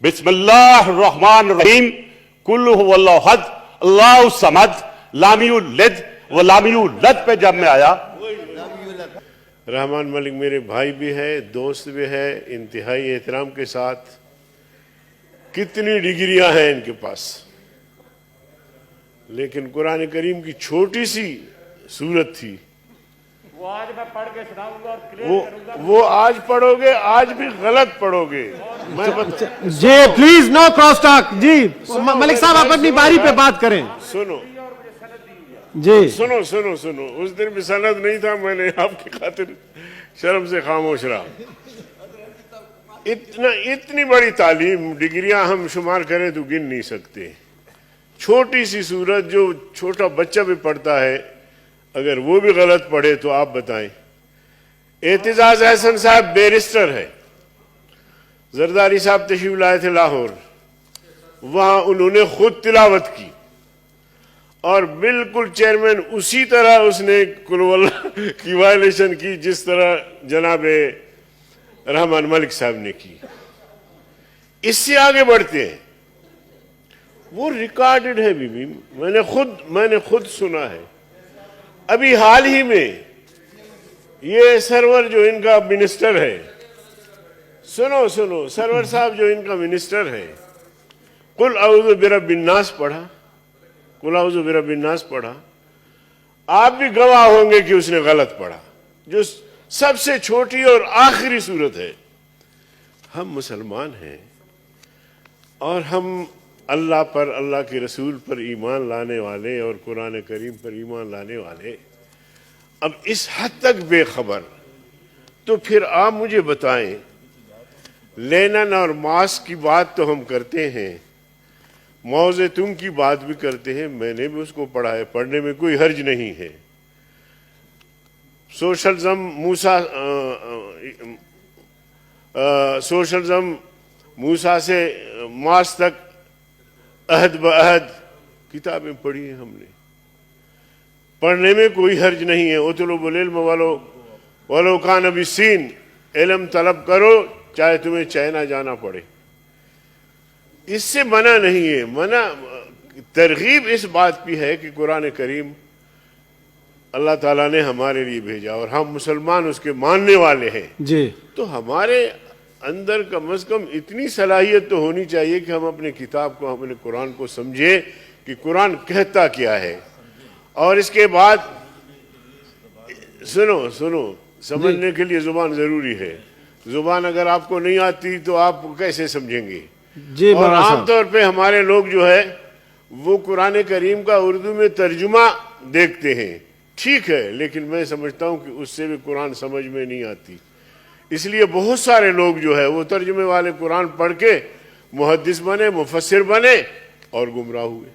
बिस्मिल्लाहिर्रहमानिर्रहीम कुल हुवल्लाहु अहद अल्लाहु समद लाम युलिद व लाम यूलद पे जब मैं आया, रहमान मलिक मेरे भाई भी है, दोस्त भी है, इंतहाई एहतराम के साथ। कितनी डिग्रियां हैं इनके पास, लेकिन कुरान करीम की छोटी सी सूरत थी, वो आज मैं पढ़ के सुनाऊंगा और क्लियर करूंगा। वो आज पढ़ोगे, आज भी गलत पढ़ोगे। मैं जी प्लीज नो क्रॉस टॉक। जी मलिक साहब आप अपनी बारी पे बात करें। सुनो जी सुनो सुनो सुनो, उस दिन भी सनद नहीं था, मैंने आपकी खातिर शर्म से खामोश रहा। इतनी बड़ी तालीम, डिग्रियां हम शुमार करें तो गिन नहीं सकते। छोटी सी सूरत जो छोटा बच्चा भी पढ़ता है, अगर वो भी गलत पढ़े तो आप बताएं। एतिजाज अहसन साहब बैरिस्टर है, जरदारी साहब तशरीफ लाए थे लाहौर, वहां उन्होंने खुद तिलावत की और बिल्कुल चेयरमैन उसी तरह उसने कुल की वायलेशन की जिस तरह जनाब रहमान मलिक साहब ने की। इससे आगे बढ़ते हैं, वो रिकॉर्डेड है बीबी, मैंने खुद सुना है। अभी हाल ही में ये सरवर जो इनका मिनिस्टर है, सुनो सुनो, सरवर साहब जो इनका मिनिस्टर है, कुल औज़ु बिरब्बिन नास पढ़ा, कुल औज़ु बिरब्बिन नास पढ़ा। आप भी गवाह होंगे कि उसने गलत पढ़ा, जो सबसे छोटी और आखिरी सूरत है। हम मुसलमान हैं और हम अल्लाह पर, अल्लाह के रसूल पर ईमान लाने वाले और कुरान करीम पर ईमान लाने वाले अब इस हद तक बेखबर, तो फिर आप मुझे बताएं, लेनिन और मार्क्स की बात तो हम करते हैं, माओ ज़ेतुंग की बात भी करते हैं, मैंने भी उसको पढ़ा है, पढ़ने में कोई हर्ज नहीं है। सोशलिज्म मूसा से मार्क्स तक अहद ब अहद किताबें पढ़ी हैं हमने, पढ़ने में कोई हर्ज नहीं है। उतलुबुल इल्म वलो कान बिस्सीन, इल्म तलब करो चाहे तुम्हें चाइना जाना पड़े, इससे मना नहीं है। मना तरगीब इस बात की है कि कुरान करीम अल्लाह ताला ने हमारे लिए भेजा और हम मुसलमान उसके मानने वाले हैं जी, तो हमारे अंदर कम से कम इतनी सलाहियत तो होनी चाहिए कि हम अपने किताब को, अपने कुरान को समझे कि कुरान कहता क्या है। और इसके बाद सुनो सुनो, समझने के लिए जुबान जरूरी है। जुबान अगर आपको नहीं आती तो आप कैसे समझेंगे जी। और आमतौर पे हमारे लोग जो है वो कुरान करीम का उर्दू में तर्जुमा देखते हैं, ठीक है, लेकिन मैं समझता हूँ कि उससे भी कुरान समझ में नहीं आती। इसलिए बहुत सारे लोग जो है वो तर्जुमे वाले कुरान पढ़ के मुहद्दिस बने, मुफस्सिर बने और गुमराह हुए।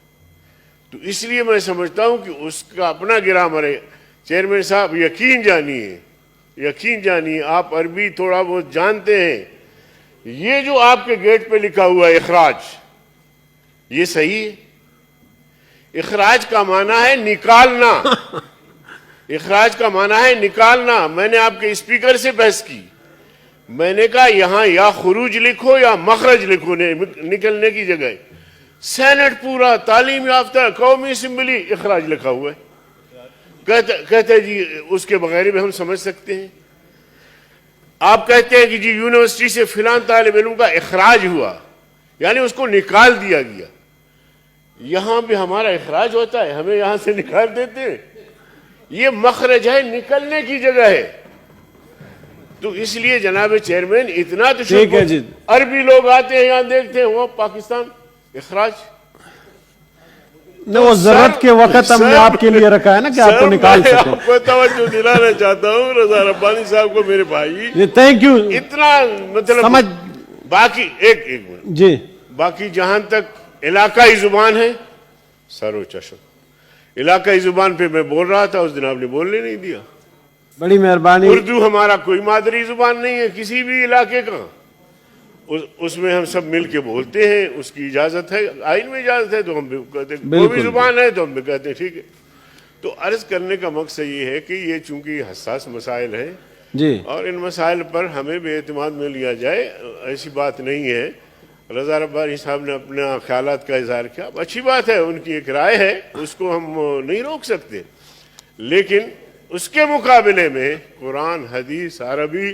तो इसलिए मैं समझता हूँ कि उसका अपना ग्रामर है। चेयरमैन साहब यकीन जानिए, आप अरबी थोड़ा बहुत जानते हैं। ये जो आपके गेट पे लिखा हुआ है इखराज, ये सही है? इखराज का माना है निकालना, इखराज का माना है निकालना। मैंने आपके स्पीकर से बहस की, मैंने कहा यहां या खुरूज लिखो या मखरज लिखो, निकलने की जगह। सेनेट पूरा तालीम याफ्ता कौमी असेंबली इखराज लिखा हुआ है। कहते जी उसके बगैर भी हम समझ सकते हैं। आप कहते हैं कि जी यूनिवर्सिटी से फिलान तालिब इल्म का इखराज हुआ, यानी उसको निकाल दिया गया। यहां भी हमारा इखराज होता है, हमें यहां से निकाल देते हैं। ये मखरज है, निकलने की जगह है। तो इसलिए जनाब चेयरमैन इतना तो ठीक है जी। अरबी लोग आते हैं यहां देखते हैं वो पाकिस्तान इखराज न, वो जरूरत के वक्त हमने आपके लिए रखा है ना कि आपको निकाल सके। आपको तवज्जो दिलाना चाहता हूँ रजा रब्बानी साहब को, मेरे भाई, थैंक यू। इतना मतलब समझ, बाकी एक मिनट जी, बाकी जहां तक इलाकाई जुबान है, सरो चश्म, इलाकाई जुबान पे मैं बोल रहा था, उस दिन आपने बोलने नहीं दिया। बड़ी मेहरबानी। उर्दू हमारा कोई मादरी जुबान नहीं है किसी भी इलाके का, उसमें हम सब मिल के बोलते हैं, उसकी इजाजत है, आइन में इजाजत है तो हम भी कहते हैं, कोई भी जुबान है तो हम भी कहते हैं ठीक है। तो अर्ज करने का मकसद ये है कि ये चूंकि हसास मसाइल है जी, और इन मसाइल पर हमें बेएतमाद में लिया जाए, ऐसी बात नहीं है। रज़ा रब्बानी साहब ने अपने ख्यालात का इजहार किया, अच्छी बात है, उनकी एक राय है, उसको हम नहीं रोक सकते, लेकिन उसके मुकाबले में कुरान, हदीस, अरबी,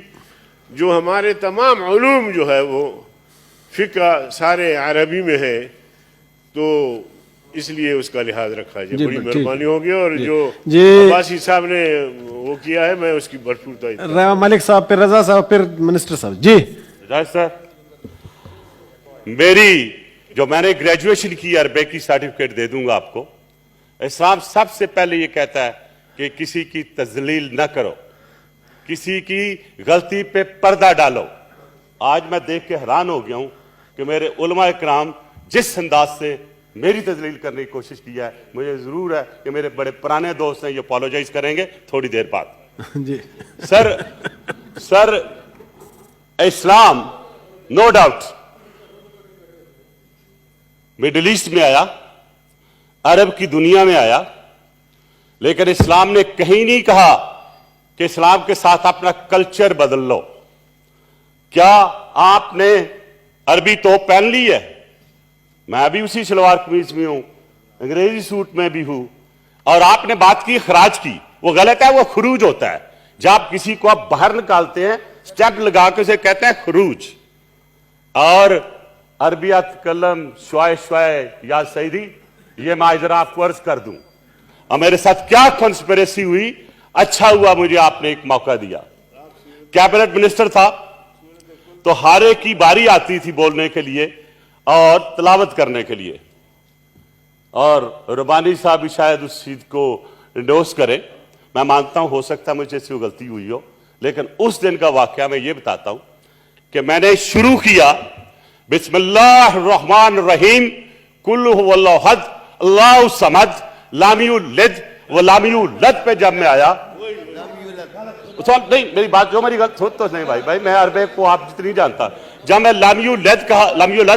जो हमारे तमाम उलूम जो है वो फ़िक़्ह सारे अरबी में है, तो इसलिए उसका लिहाज रखा जाए। बड़ी मेहरबानी होगी। और जो अब्बासी साहब ने वो किया है, मैं उसकी भरपूर तारीफ। मलिक साहब, फिर रजा साहब, फिर मिनिस्टर साहब। जी राज सर, मेरी जो मैंने ग्रेजुएशन की अरबिक की सर्टिफिकेट दे दूंगा आपको। इस्लाम सबसे पहले ये कहता है कि किसी की तजलील न करो, किसी की गलती पे पर्दा डालो। आज मैं देख के हैरान हो गया हूं कि मेरे उलमा इकराम जिस अंदाज से मेरी तजलील करने की कोशिश की है, मुझे जरूर है कि मेरे बड़े पुराने दोस्त हैं, ये अपोलोजाइज करेंगे थोड़ी देर बाद। जी सर इस्लाम नो डाउट मिडिल ईस्ट में आया, अरब की दुनिया में आया, लेकिन इस्लाम ने कहीं नहीं कहा कि इस्लाम के साथ अपना कल्चर बदल लो। क्या आपने अरबी तोप पहन ली है? मैं भी उसी सलवार कमीज में हूं, अंग्रेजी सूट में भी हूं। और आपने बात की खराज की, वो गलत है, वो खरूज होता है। जब आप किसी को आप बाहर निकालते हैं, स्टेप लगा के उसे कहते हैं खरूज। और अरबियत कलम श्वाय श्वाय या सईदी, ये मैं जरा आपको अर्ज कर दूं, और मेरे साथ क्या कॉन्स्पिरेसी हुई। अच्छा हुआ मुझे आपने एक मौका दिया। कैबिनेट मिनिस्टर था तो हारे की बारी आती थी बोलने के लिए और तलावत करने के लिए, और रबानी साहब भी शायद उस चीज को इंडोर्स करें। मैं मानता हूं हो सकता है मुझे से गलती हुई हो, लेकिन उस दिन का वाकया मैं ये बताता हूं कि मैंने शुरू किया बिस्मिल्लाहिर्रहमानिर्रहीम, कुल हुवल्लाहु अहद, अल्लाहु समद, लाम यलिद व लाम यूलद पे जब मैं आया, नहीं मेरी बात जो मेरी गलत हो तो नहीं भाई मैं अरबे को आप जितनी जानता। जब मैं लाम यूलद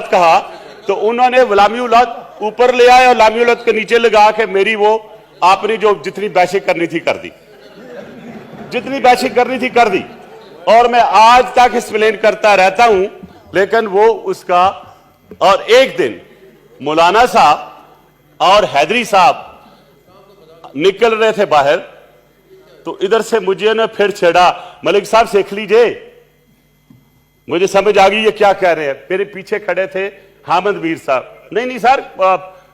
कहा तो उन्होंने लाम यूलद ऊपर ले आए और लाम यूलद के नीचे लगा के मेरी वो आपने जो जितनी बहसें करनी थी कर दी, जितनी बहसें करनी थी कर दी। और मैं आज तक एक्सप्लेन करता रहता हूं, लेकिन वो उसका। और एक दिन मौलाना साहब और हैदरी साहब निकल रहे थे बाहर, तो इधर से मुझे ना फिर छेड़ा, मलिक साहब सीख लीजिए। मुझे समझ आ गई ये क्या कह रहे हैं। मेरे पीछे खड़े थे हामिद मीर साहब, नहीं सर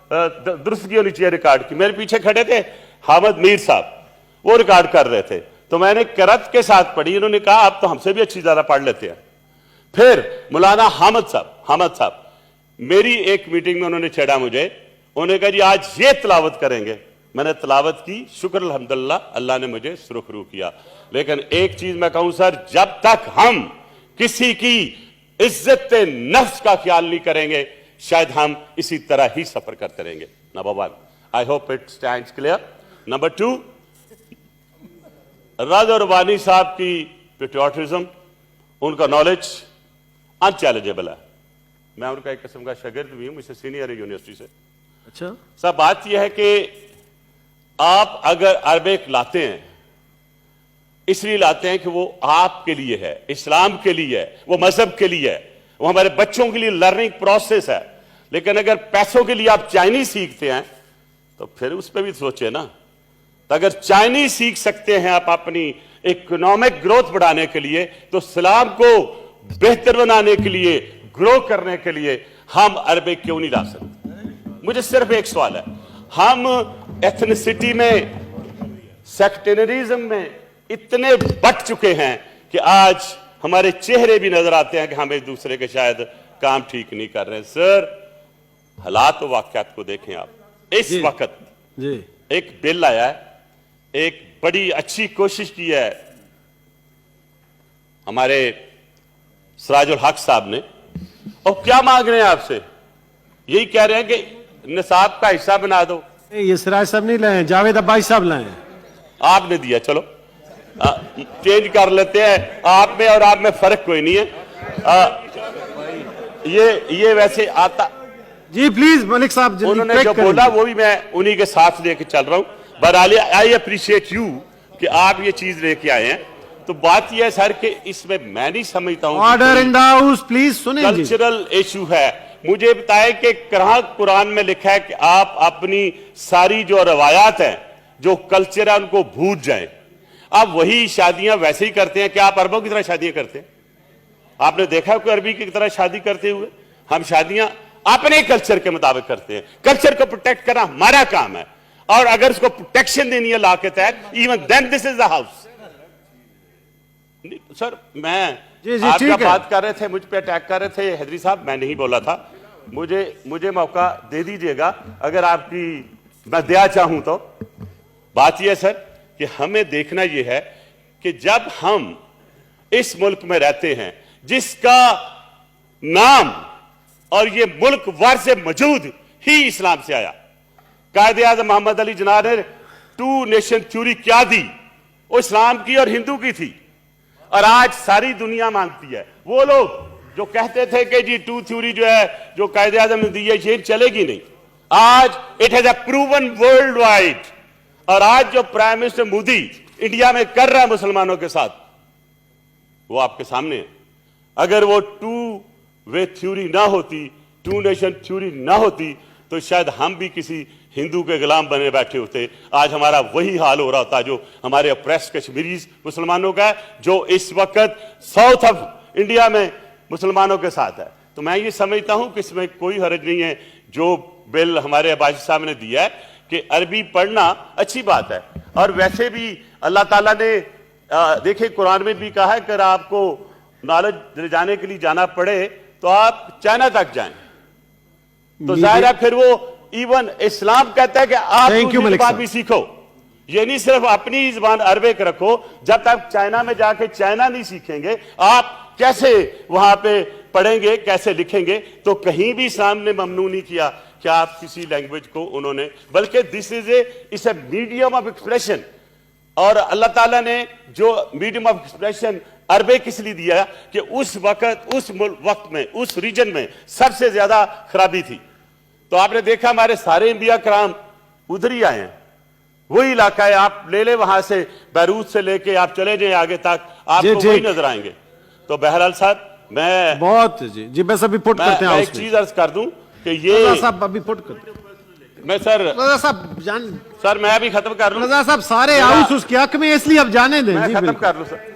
दुरुस्त की होनी चाहिए रिकॉर्ड की। मेरे पीछे खड़े थे हामिद मीर साहब, वो रिकॉर्ड कर रहे थे, तो मैंने करत के साथ पढ़ी। उन्होंने कहा आप तो हमसे भी अच्छी ज्यादा पढ़ लेते हैं। फिर मौलाना हामिद साहब मेरी एक मीटिंग में उन्होंने छेड़ा मुझे, उन्होंने कहा जी आज ये तिलावत करेंगे। मैंने तिलावत की, शुक्र अल्हम्दुलिल्लाह अल्लाह ने मुझे सुरखरू किया। लेकिन एक चीज मैं कहूं सर, जब तक हम किसी की इज्जत नफ्स का ख्याल नहीं करेंगे, शायद हम इसी तरह ही सफर करते रहेंगे। Number 1, I hope it stands clear. Number 2, राजा रबानी साहब की पेट्रियोटिज्म, उनका नॉलेज अनचैलेंजेबल है। मैं उनका एक किस्म का शागिर्द भी हूं, मुझसे सीनियर है यूनिवर्सिटी से। अच्छा, सब बात यह है कि आप अगर अरबिक लाते हैं, इसलिए लाते हैं कि वो आपके लिए है, इस्लाम के लिए है, वो मजहब के लिए है, वो हमारे बच्चों के लिए लर्निंग प्रोसेस है। लेकिन अगर पैसों के लिए आप चाइनीज सीखते हैं तो फिर उस पर भी सोचे ना। तो अगर चाइनीज सीख सकते हैं आप अपनी इकोनॉमिक ग्रोथ बढ़ाने के लिए, तो इस्लाम को बेहतर बनाने के लिए, ग्रो करने के लिए हम अरबिक क्यों नहीं ला सकते? मुझे सिर्फ एक सवाल है। हम एथनिसिटी में, सेक्टेरिज्म में इतने बट चुके हैं कि आज हमारे चेहरे भी नजर आते हैं कि हम एक दूसरे के शायद काम ठीक नहीं कर रहे हैं। सर हालात और वाकयात को देखें आप। इस वक्त एक बिल आया है, एक बड़ी अच्छी कोशिश की है हमारे सिराजुल हक साहब ने, और क्या मांग रहे हैं आपसे? यही कह रहे हैं कि निसाब का हिस्सा बना दो। ये सिराज साहब नहीं लाए, जावेद अब्बासी साहब लाए। आपने दिया, चलो चेंज कर लेते हैं। आप में और आप में फर्क कोई नहीं है। ये वैसे आता जी। प्लीज मलिक साहब, उन्होंने जो बोला वो भी मैं उन्हीं के साथ लेके चल रहा हूं। बहरहाल आई अप्रिशिएट यू कि आप ये चीज लेके आए हैं। तो बात यह है सर कि इसमें मैं नहीं समझता हूं order in the house please, सुने जी। कल्चरल इशू है। मुझे बताएं कि कहां कुरान में लिखा है कि आप अपनी सारी जो रवायात हैं, जो कल्चर है, उनको भूल जाएं। आप वही शादियां वैसे ही करते हैं कि आप अरबों की तरह शादियां करते हैं? आपने देखा है कोई अरबी की तरह शादी करते हुए? हम शादियां अपने कल्चर के मुताबिक करते हैं। कल्चर को प्रोटेक्ट करना हमारा काम है, और अगर उसको प्रोटेक्शन देनी है लॉ के तहत, even then this is the house. Sir मैं जी, आपका ठीक है। बात कर रहे थे, मुझ पे अटैक कर रहे थे हैदरी साहब, मैं नहीं बोला था। मुझे मौका दे दीजिएगा अगर आपकी मैं दया चाहूं तो। बात यह सर कि हमें देखना यह है कि जब हम इस मुल्क में रहते हैं जिसका नाम और ये मुल्क वार से मौजूद ही इस्लाम से आया, कायदे आज़म मोहम्मद अली जिन्ना ने 2 नेशन थ्योरी क्या दी, वो इस्लाम की और हिंदू की थी, और आज सारी दुनिया मानती है। वो लोग जो कहते थे कि जी 2 थ्योरी जो है जो कायदे आज़म ने दी है ये चलेगी नहीं, आज it has a proven world wide. और आज जो प्राइम मिनिस्टर मोदी इंडिया में कर रहा है मुसलमानों के साथ, वो आपके सामने है। अगर वो 2 वे थ्योरी ना होती, 2 नेशन थ्योरी ना होती, तो शायद हम भी किसी हिंदू के गुलाम बने बैठे होते। आज हमारा वही हाल हो रहा होता जो हमारे अप्रेस कश्मीरीज मुसलमानों का है, जो इस वक्त साउथ ऑफ इंडिया में मुसलमानों के साथ है। तो मैं ये समझता हूं कि इसमें कोई हर्ज नहीं है। जो बिल हमारे अब्बासी साहब ने दिया है कि अरबी पढ़ना अच्छी बात है, और वैसे भी अल्लाह ताला ने देखिए कुरान में भी कहा है कि अगर आपको नॉलेज ले जाने के लिए जाना पड़े तो आप चाइना तक जाएं। तो जाहिर है फिर वो इवन इस्लाम कहता है कि आप दूसरी जुबान भी सीखो। ये नहीं सिर्फ अपनी जुबान अरबिक रखो, जब तक चाइना में जाके चाइना नहीं सीखेंगे आप कैसे वहां पे पढ़ेंगे, कैसे लिखेंगे? तो कहीं भी इस्लाम ने ममनू नहीं किया कि आप किसी लैंग्वेज को उन्होंने, बल्कि this is a medium of expression. और अल्लाह ताला ने जो मीडियम ऑफ एक्सप्रेशन अरबिक इसलिए दिया कि उस वक्त में उस रीजन में सबसे ज्यादा खराबी थी। तो आपने देखा हमारे सारे इंबिया कराम उधर ही आए हैं, वही इलाका है। आप ले ले वहां से बैरूत से लेके आप चले जाए आगे तक, आपको वही नजर आएंगे। तो बहरहाल साहब मैं बहुत जी बस अभी पुट करते हैं। एक चीज अर्ज कर दूं कि ये साहब अभी पुट करते हैं। मैं सर साहब जान सर मैं अभी खत्म कर लूं। रजा साहब सारे हाउस उसके हक में, इसलिए अब जाने दें। मैं जी खत्म कर लूं सर।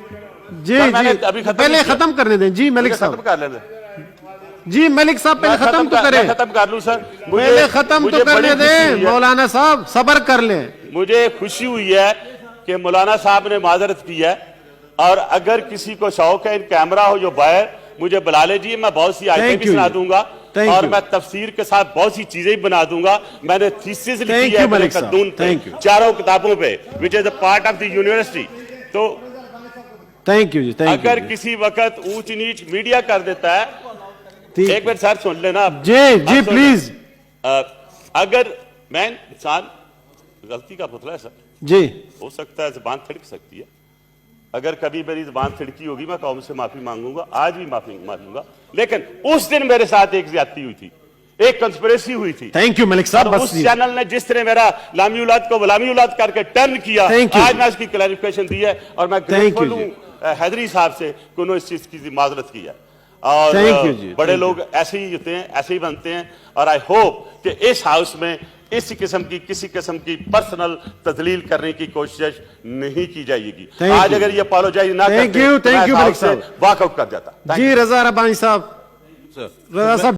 जी जी पहले खत्म करने दें। जी मलिक साहब खत्म कर लेने। जी मलिक साहब पहले खत्म तो करें। खत्म कर लूं सर, पहले खत्म तो करने दें। मौलाना साहब सब्र कर लें। मुझे खुशी हुई है कि मौलाना साहब ने माजरत की है, और अगर किसी को शौक है इन कैमरा हो जो बाहर मुझे बुला लीजिए, मैं बहुत सी आयतें भी सुना दूंगा और मैं तफसीर के साथ बहुत सी चीजें भी बना दूंगा। मैंने थीसिस लिखी है कद्दून पे, 4 किताबों पे, which is a part of the university. तो थैंक यू जी। अगर किसी वक्त ऊंच नीच मीडिया कर देता है, एक मिनट सर सुन लेना जी जी प्लीज। अगर मैं इंसान गलती का पुतला है सर जी, हो सकता है जुबान थिड़क सकती है। अगर कभी मेरी जुबान थिड़की होगी मैं कौम से माफी मांगूंगा, आज भी माफी मांगूंगा। लेकिन उस दिन मेरे साथ एक ज्यादती हुई थी, एक कंस्पिरेसी हुई थी। थैंक यू मलिक साहब। उस चैनल ने जिस तरह मेरा लामी औलाद को गुलामी औलाद करके टर्न किया, आज मैं उसकी क्लैरिफिकेशन दी है, और मैं ग्रेटफुल हूं हैदरी साहब से कि उन्होंने इस चीज की माजरत की है। और बड़े लोग ऐसे ही होते हैं, ऐसे ही बनते हैं। और आई होप कि इस हाउस में इस किस्म की किसी किस्म की पर्सनल तदलील करने की कोशिश नहीं की जाएगी। आज अगर ये अपोलोजाइज ना करते तो मैं वॉकआउट कर जाता। जी रजा रब्बानी साहब, रजा साहब